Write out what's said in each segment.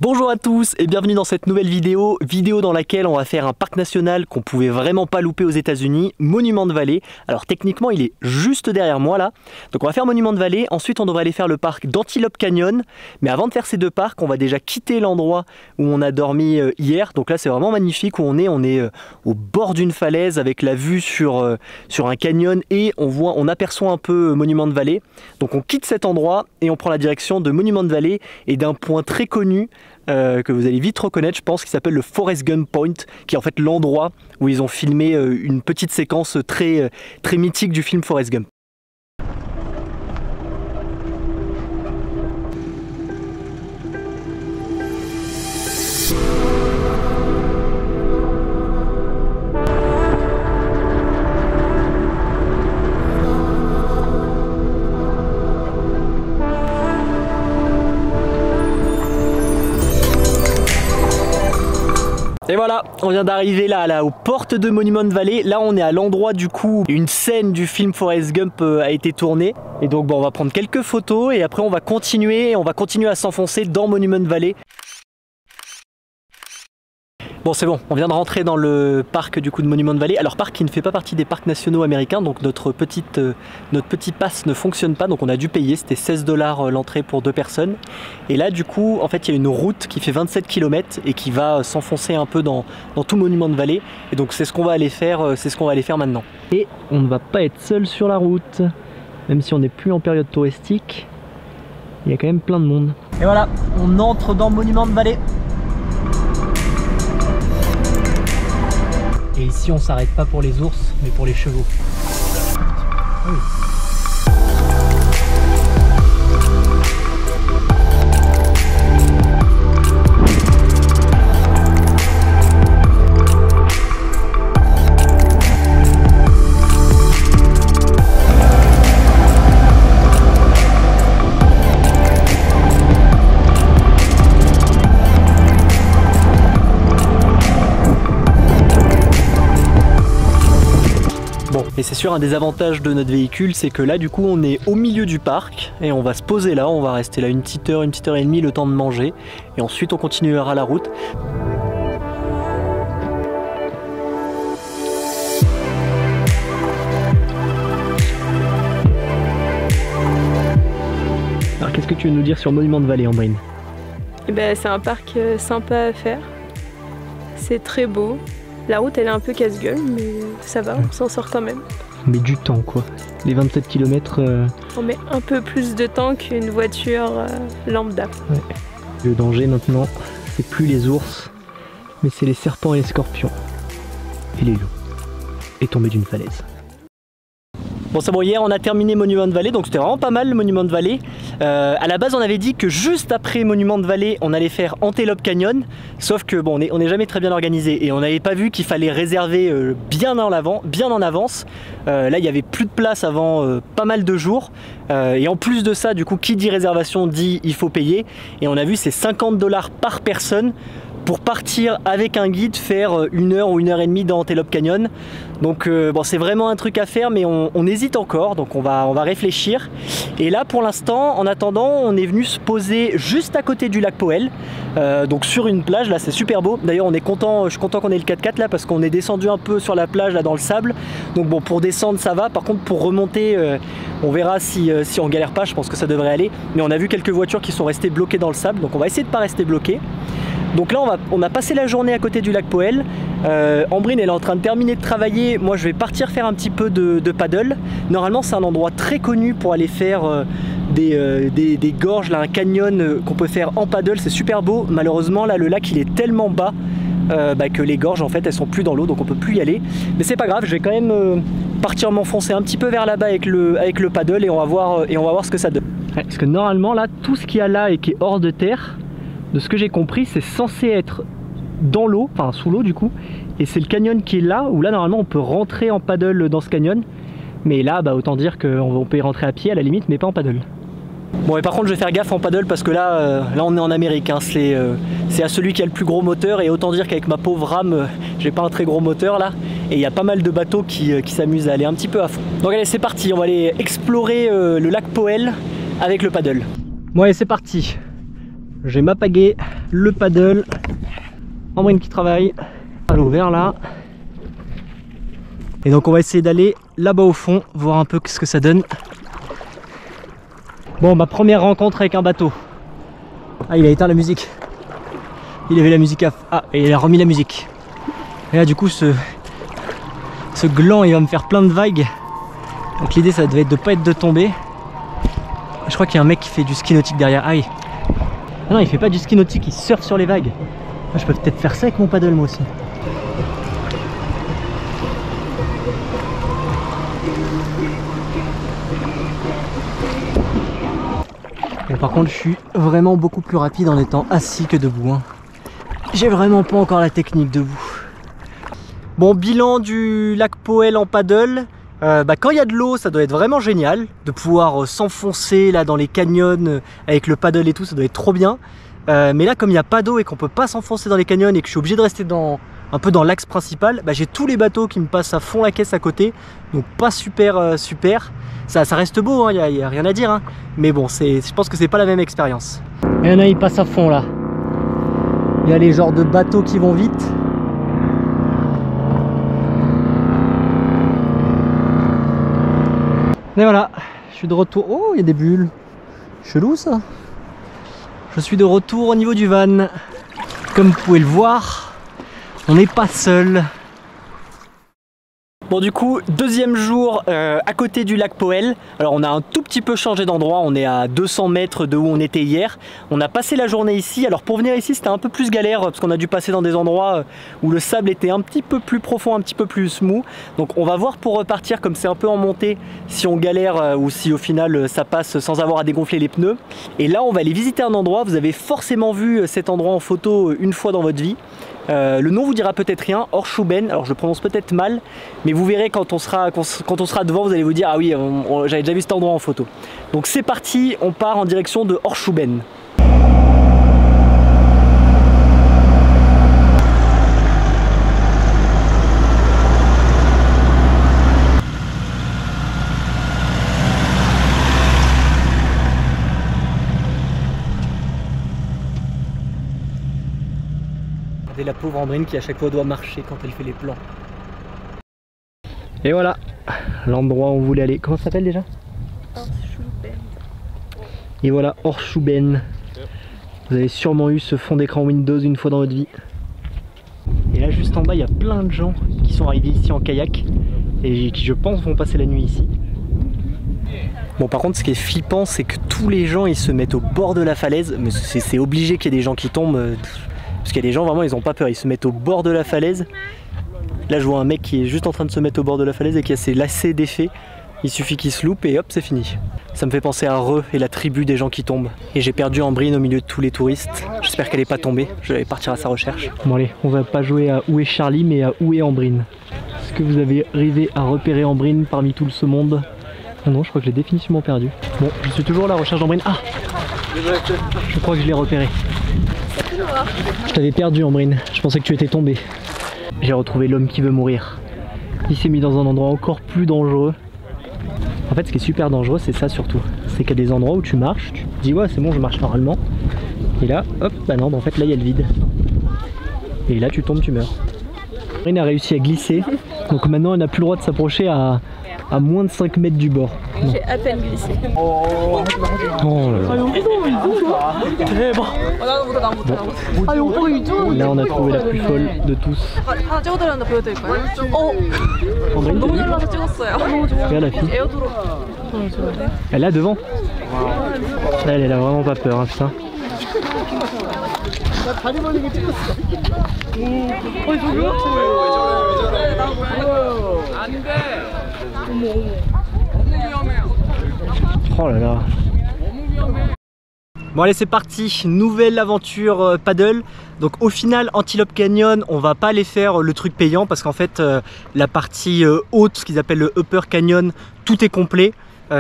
Bonjour à tous et bienvenue dans cette nouvelle vidéo dans laquelle on va faire un parc national qu'on pouvait vraiment pas louper aux États-Unis, Monument Valley. Alors techniquement il est juste derrière moi là, donc on va faire Monument Valley, ensuite on devrait aller faire le parc d'Antelope Canyon, mais avant de faire ces deux parcs on va déjà quitter l'endroit où on a dormi hier. Donc là c'est vraiment magnifique où on est au bord d'une falaise avec la vue sur un canyon et on aperçoit un peu Monument Valley. Donc on quitte cet endroit et on prend la direction de Monument Valley et d'un point très connu que vous allez vite reconnaître, je pense, qui s'appelle le Forrest Gump Point, qui est en fait l'endroit où ils ont filmé une petite séquence très mythique du film Forrest Gump. Et voilà, on vient d'arriver là aux portes de Monument Valley. Là on est à l'endroit du coup, une scène du film Forrest Gump a été tournée. Et donc bon, on va prendre quelques photos et après on va continuer à s'enfoncer dans Monument Valley. Bon c'est bon, on vient de rentrer dans le parc du coup de Monument Valley. Alors parc qui ne fait pas partie des parcs nationaux américains, donc notre petit pass ne fonctionne pas, donc on a dû payer, c'était 16 $ l'entrée pour 2 personnes. Et là du coup, en fait il y a une route qui fait 27 km et qui va s'enfoncer un peu dans tout Monument Valley. Et donc c'est ce qu'on va aller faire, maintenant. Et on ne va pas être seul sur la route, même si on n'est plus en période touristique, il y a quand même plein de monde. Et voilà, on entre dans Monument Valley. Et ici on s'arrête pas pour les ours mais pour les chevaux. Oui. Bon, et c'est sûr, un des avantages de notre véhicule, c'est que là du coup on est au milieu du parc et on va se poser là, on va rester là une petite heure et demie le temps de manger et ensuite on continuera la route. Alors qu'est-ce que tu veux nous dire sur Monument Valley, Ambrine? Eh ben, c'est un parc sympa à faire, c'est très beau. La route elle est un peu casse-gueule mais ça va, on s'en sort quand même. On met du temps quoi, les 27 km... On met un peu plus de temps qu'une voiture lambda. Ouais. Le danger maintenant, c'est plus les ours, mais c'est les serpents et les scorpions. Et les loups. Et tomber d'une falaise. Bon c'est bon, hier on a terminé Monument Valley, donc c'était vraiment pas mal le Monument Valley. À la base on avait dit que juste après Monument Valley on allait faire Antelope Canyon, sauf que bon on n'est jamais très bien organisé et on n'avait pas vu qu'il fallait réserver bien en avance. Là il y avait plus de place avant pas mal de jours et en plus de ça du coup qui dit réservation dit il faut payer et on a vu c'est 50 $ par personne pour partir avec un guide faire 1 heure ou 1 heure et demie dans Antelope Canyon. Donc bon c'est vraiment un truc à faire mais on hésite encore, donc on va réfléchir. Et là pour l'instant en attendant on est venu se poser juste à côté du lac Powell, donc sur une plage là, c'est super beau. D'ailleurs je suis content qu'on ait le 4x4 là parce qu'on est descendu un peu sur la plage là dans le sable. Donc bon pour descendre ça va, par contre pour remonter on verra si on galère pas, je pense que ça devrait aller. Mais on a vu quelques voitures qui sont restées bloquées dans le sable, donc on va essayer de pas rester bloqué. Donc là on a passé la journée à côté du lac Powell. Ambrine elle est en train de terminer de travailler, moi je vais partir faire un petit peu de paddle. Normalement c'est un endroit très connu pour aller faire des gorges, là, un canyon qu'on peut faire en paddle, c'est super beau. Malheureusement là le lac il est tellement bas que les gorges en fait elles sont plus dans l'eau, donc on peut plus y aller. Mais c'est pas grave, je vais quand même partir m'enfoncer un petit peu vers là-bas avec le paddle et on va voir ce que ça donne. Ouais, parce que normalement là tout ce qu'il y a là et qui est hors de terre, de ce que j'ai compris, c'est censé être dans l'eau, enfin sous l'eau du coup, et c'est le canyon qui est là, où là normalement on peut rentrer en paddle dans ce canyon, mais là bah autant dire qu'on peut y rentrer à pied à la limite, mais pas en paddle. Bon et par contre je vais faire gaffe en paddle parce que là on est en Amérique, hein, c'est à celui qui a le plus gros moteur, et autant dire qu'avec ma pauvre rame j'ai pas un très gros moteur là, et il y a pas mal de bateaux qui s'amusent à aller un petit peu à fond. Donc allez c'est parti, on va aller explorer le lac Powell avec le paddle. Bon allez c'est parti. j'ai ma pagaie, le paddle, Ambrine qui travaille à l'ouvert là. Et donc on va essayer d'aller là-bas au fond, voir un peu ce que ça donne. Bon, ma première rencontre avec un bateau. Ah, il a éteint la musique. Il avait la musique à... Ah, et il a remis la musique. Et là du coup ce gland il va me faire plein de vagues. Donc l'idée ça devait être de pas être de tomber. Je crois qu'il y a un mec qui fait du ski nautique derrière. Ah oui. Ah non, il fait pas du ski nautique, il surfe sur les vagues. Ah, je peux peut-être faire ça avec mon paddle moi aussi. Bon, par contre je suis vraiment beaucoup plus rapide en étant assis que debout, hein. J'ai vraiment pas encore la technique debout. Bon, bilan du lac Powell en paddle. Quand il y a de l'eau, ça doit être vraiment génial de pouvoir s'enfoncer là dans les canyons avec le paddle et tout, ça doit être trop bien. Mais là, comme il n'y a pas d'eau et qu'on peut pas s'enfoncer dans les canyons et que je suis obligé de rester un peu dans l'axe principal, j'ai tous les bateaux qui me passent à fond la caisse à côté, donc pas super super. Ça reste beau, il n'y a rien à dire, hein. Mais bon, je pense que c'est pas la même expérience. Il y en a, ils passent à fond là. Il y a les genres de bateaux qui vont vite. Et voilà, je suis de retour. Oh, il y a des bulles. Chelou ça. Je suis de retour au niveau du van. Comme vous pouvez le voir, on n'est pas seul. Bon, du coup, deuxième jour à côté du lac Powell. Alors on a un tout petit peu changé d'endroit, on est à 200 mètres de où on était hier. On a passé la journée ici. Alors pour venir ici c'était un peu plus galère parce qu'on a dû passer dans des endroits où le sable était un petit peu plus profond, un petit peu plus smooth. Donc on va voir pour repartir, comme c'est un peu en montée, si on galère ou si au final ça passe sans avoir à dégonfler les pneus. Et là on va aller visiter un endroit, vous avez forcément vu cet endroit en photo une fois dans votre vie. Le nom vous dira peut-être rien, Horseshoeben, alors je le prononce peut-être mal, mais vous verrez quand on sera devant, vous allez vous dire ah oui, j'avais déjà vu cet endroit en photo. Donc c'est parti, on part en direction de Horseshoeben. La pauvre Ambrine qui à chaque fois doit marcher quand elle fait les plans. Et voilà l'endroit où on voulait aller. Comment ça s'appelle déjà? Horseshoeben. Et voilà Horseshoeben. Vous avez sûrement eu ce fond d'écran Windows une fois dans votre vie. Et là juste en bas il y a plein de gens qui sont arrivés ici en kayak et qui je pense vont passer la nuit ici. Bon, par contre ce qui est flippant c'est que tous les gens ils se mettent au bord de la falaise, mais c'est obligé qu'il y ait des gens qui tombent. Parce qu'il y a des gens vraiment ils ont pas peur, ils se mettent au bord de la falaise. Là je vois un mec qui est juste en train de se mettre au bord de la falaise et qui a ses lacets d'effet. Il suffit qu'il se loupe et hop c'est fini. Ça me fait penser à Re et la tribu des gens qui tombent. Et j'ai perdu Ambrine au milieu de tous les touristes. J'espère qu'elle n'est pas tombée, je vais partir à sa recherche. Bon allez, on va pas jouer à où est Charlie mais à où est Ambrine. Est-ce que vous avez arrivé à repérer Ambrine parmi tout ce monde? Ah non, je crois que je l'ai définitivement perdu. Bon, je suis toujours à la recherche d'Ambrine. Ah, je crois que je l'ai repéré. Je t'avais perdu Ambrine, je pensais que tu étais tombé. J'ai retrouvé l'homme qui veut mourir. Il s'est mis dans un endroit encore plus dangereux. En fait ce qui est super dangereux c'est ça surtout. C'est qu'il y a des endroits où tu marches, tu te dis ouais c'est bon je marche normalement. Et là hop, bah non, bah en fait là il y a le vide. Et là tu tombes, tu meurs. Ambrine a réussi à glisser. Donc maintenant elle n'a plus le droit de s'approcher à moins de 5 mètres du bord. J'ai à peine glissé. Oh là là. Là on a trouvé la plus folle de tous. Ambrine, regarde la fille. Elle est là devant. Là, elle a vraiment pas peur, hein, putain. Oh là là. Bon allez c'est parti, nouvelle aventure paddle. Donc au final Antelope Canyon on va pas aller faire le truc payant parce qu'en fait la partie haute, ce qu'ils appellent le Upper Canyon, tout est complet.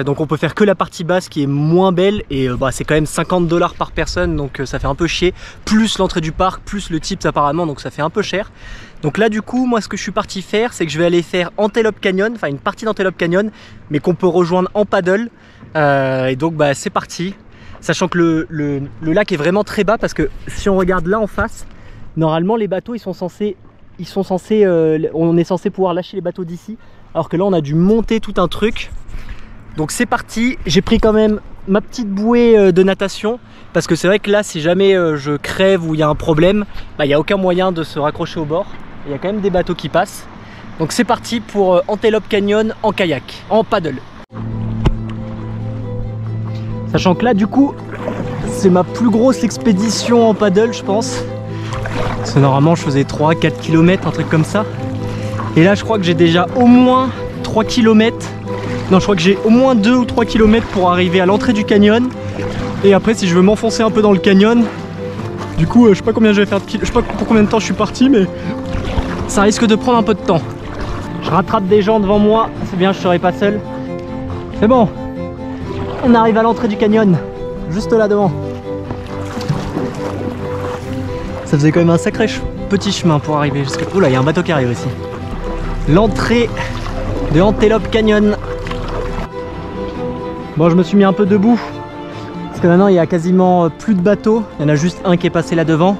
Donc on peut faire que la partie basse qui est moins belle et c'est quand même 50 $ par personne, donc ça fait un peu chier, plus l'entrée du parc, plus le tips apparemment, donc ça fait un peu cher. Donc là du coup moi ce que je suis parti faire c'est que je vais aller faire Antelope Canyon, enfin une partie d'Antelope Canyon mais qu'on peut rejoindre en paddle. Et donc c'est parti. Sachant que le lac est vraiment très bas, parce que si on regarde là en face, normalement les bateaux on est censé pouvoir lâcher les bateaux d'ici, alors que là on a dû monter tout un truc. Donc c'est parti, j'ai pris quand même ma petite bouée de natation, parce que c'est vrai que là si jamais je crève ou il y a un problème, il n'y a aucun moyen de se raccrocher au bord. Il y a quand même des bateaux qui passent. Donc c'est parti pour Antelope Canyon en kayak, en paddle. Sachant que là du coup c'est ma plus grosse expédition en paddle je pense. Parce que normalement je faisais 3-4 km, un truc comme ça. Et là je crois que j'ai déjà au moins 3 km. Non, je crois que j'ai au moins 2 ou 3 km pour arriver à l'entrée du canyon. Et après si je veux m'enfoncer un peu dans le canyon, du coup je sais pas combien je vais faire de kilomètres, je sais pas pour combien de temps je suis parti, mais ça risque de prendre un peu de temps. Je rattrape des gens devant moi, c'est bien, je serai pas seul. C'est bon, on arrive à l'entrée du canyon, juste là devant. Ça faisait quand même un sacré petit chemin pour arriver jusqu'à... Oula, il y a un bateau qui arrive ici. L'entrée de Antelope Canyon. Bon, je me suis mis un peu debout, parce que maintenant il y a quasiment plus de bateaux. Il y en a juste un qui est passé là devant.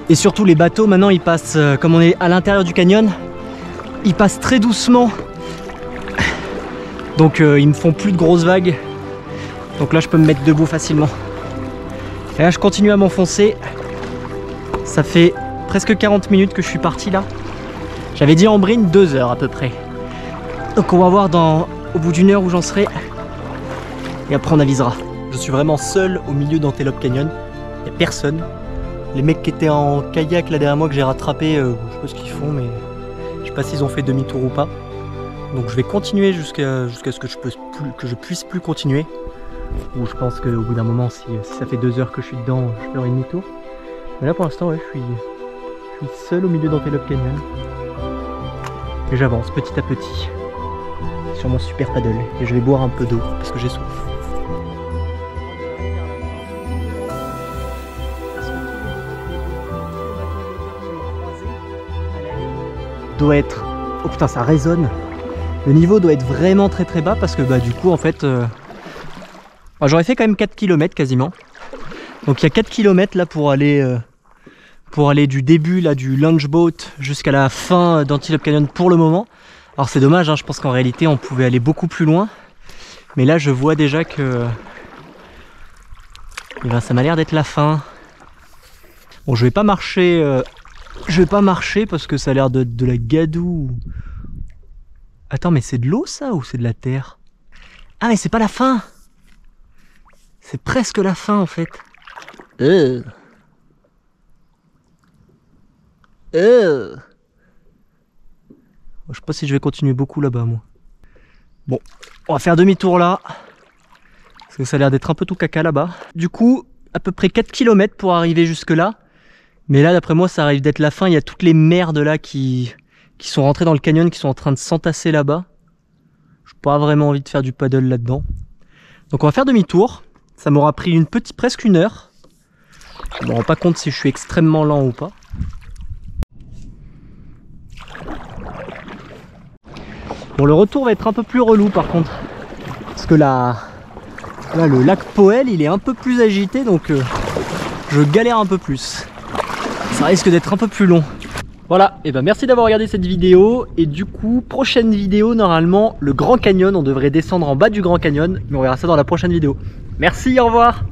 Et surtout les bateaux maintenant ils passent, comme on est à l'intérieur du canyon, ils passent très doucement. Donc ils me font plus de grosses vagues. Donc là je peux me mettre debout facilement. Et là je continue à m'enfoncer. Ça fait presque 40 minutes que je suis parti là. J'avais dit en brine 2 heures à peu près. Donc on va voir au bout d'une heure où j'en serai. Et après on avisera. Je suis vraiment seul au milieu d'Antelope Canyon. Il n'y a personne. Les mecs qui étaient en kayak là derrière moi que j'ai rattrapé, je sais pas ce qu'ils font, mais je sais pas s'ils ont fait demi-tour ou pas. Donc je vais continuer jusqu'à ce que je puisse plus continuer. Ou je pense qu'au bout d'un moment, si ça fait 2 heures que je suis dedans, je ferai demi-tour. Mais là pour l'instant, ouais, je suis seul au milieu d'Antelope Canyon. Et j'avance petit à petit sur mon super paddle. Et je vais boire un peu d'eau parce que j'ai soif. Doit être... Oh putain, ça résonne. Le niveau doit être vraiment très très bas parce que du coup en fait j'aurais fait quand même 4 km quasiment. Donc il y a 4 km là pour aller du début là du launch boat jusqu'à la fin d'Antelope Canyon pour le moment. Alors c'est dommage, hein, je pense qu'en réalité on pouvait aller beaucoup plus loin. Mais là je vois déjà que ça m'a l'air d'être la fin. Bon, je vais pas marcher parce que ça a l'air de la gadoue. Attends, mais c'est de l'eau ça ou c'est de la terre? Ah mais c'est pas la fin. C'est presque la fin en fait. Je sais pas si je vais continuer beaucoup là-bas moi. Bon, on va faire demi-tour là. Parce que ça a l'air d'être un peu tout caca là-bas. Du coup, à peu près 4 km pour arriver jusque là. Mais là d'après moi ça arrive d'être la fin. Il y a toutes les merdes là qui sont rentrées dans le canyon, qui sont en train de s'entasser là-bas. Je n'ai pas vraiment envie de faire du paddle là-dedans. Donc on va faire demi-tour. Ça m'aura pris presque une heure. Je ne me rends pas compte si je suis extrêmement lent ou pas. Bon, le retour va être un peu plus relou par contre. Parce que là le lac Powell il est un peu plus agité, donc je galère un peu plus. Ça risque d'être un peu plus long. Voilà, et merci d'avoir regardé cette vidéo. Et du coup, prochaine vidéo, normalement, le Grand Canyon. On devrait descendre en bas du Grand Canyon. Mais on verra ça dans la prochaine vidéo. Merci, au revoir.